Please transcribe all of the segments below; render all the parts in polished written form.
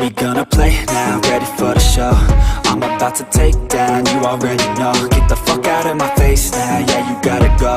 we gonna play now? Ready for the show? I'm about to take down, you already know. Get the fuck out of my face now, yeah, you gotta go.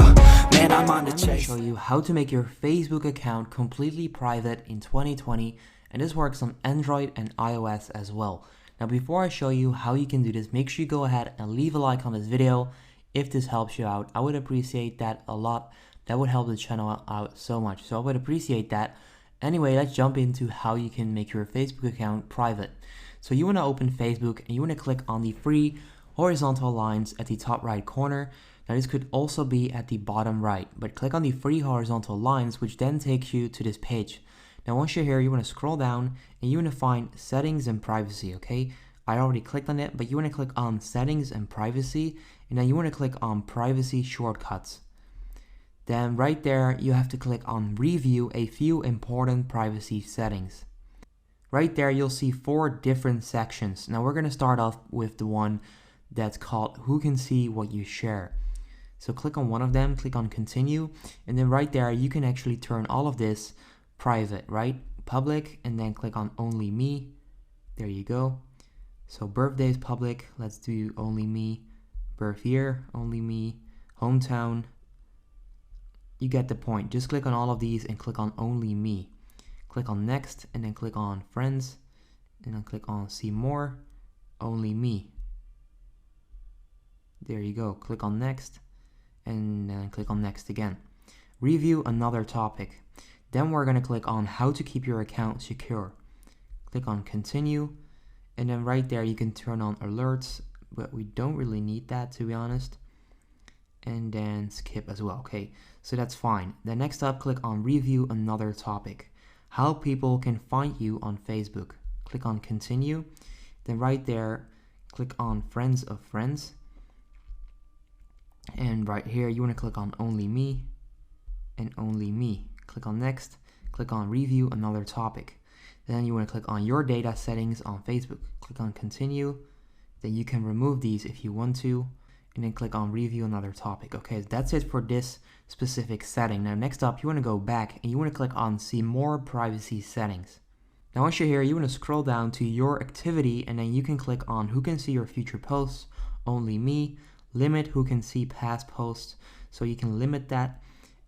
Man, I'm on the chase. I'm going to show you how to make your Facebook account completely private in 2020, and this works on Android and iOS as well. Now before I show you how you can do this, make sure you go ahead and leave a like on this video if this helps you out. I would appreciate that a lot. That would help the channel out so much, so I would appreciate that. Anyway, let's jump into how you can make your Facebook account private. So you want to open Facebook and you want to click on the three horizontal lines at the top right corner. Now this could also be at the bottom right, but click on the three horizontal lines, which then takes you to this page. Now once you're here, you want to scroll down and you want to find settings and privacy, okay? I already clicked on it, but you want to click on settings and privacy, and then you want to click on privacy shortcuts. Then right there, you have to click on review a few important privacy settings. Right there, you'll see 4 different sections. Now we're going to start off with the one that's called who can see what you share. So click on one of them, click on continue, and then right there, you can actually turn all of this private, right? Public, and then click on only me. There you go. So birthdays public, let's do only me. Birth year, only me. Hometown. You get the point. Just click on all of these and click on only me. Click on next and then click on friends and then click on see more, only me. There you go. Click on next and then click on next again. Review another topic. Then we're going to click on how to keep your account secure. Click on continue, and then right there you can turn on alerts, but we don't really need that, to be honest. And then skip as well. Okay, so that's fine. Then next up, click on review another topic. How people can find you on Facebook. Click on continue. Then right there, click on friends of friends. And right here, you want to click on only me and only me. Click on next. Click on review another topic. Then you want to click on your data settings on Facebook. Click on continue. Then you can remove these if you want to. And then click on review another topic. Okay, that's it for this specific setting. Now next up, you want to go back and you want to click on see more privacy settings. Now once you're here, you want to scroll down to your activity, and then you can click on who can see your future posts, only me, limit who can see past posts. So you can limit that,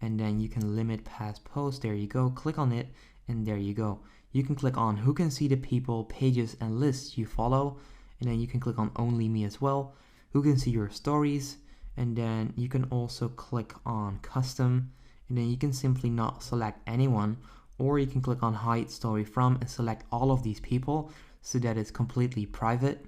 and then you can limit past posts. There you go. Click on it, and there you go. You can click on who can see the people, pages, and lists you follow, and then you can click on only me as well. Who can see your stories, and then you can also click on custom, and then you can simply not select anyone, or you can click on hide story from and select all of these people so that it's completely private.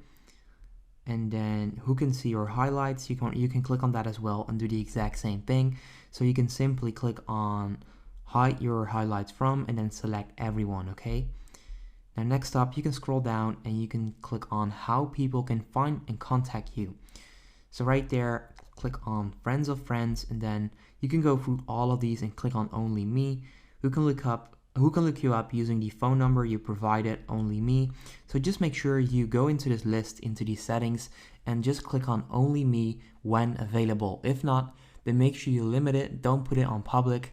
And then who can see your highlights, you can click on that as well and do the exact same thing. So you can simply click on hide your highlights from and then select everyone. Okay, now next up, you can scroll down and you can click on how people can find and contact you. So right there, click on friends of friends, and then you can go through all of these and click on only me. Who can look you up using the phone number you provided, only me. So just make sure you go into this list, into these settings, and just click on only me when available. If not, then make sure you limit it, don't put it on public.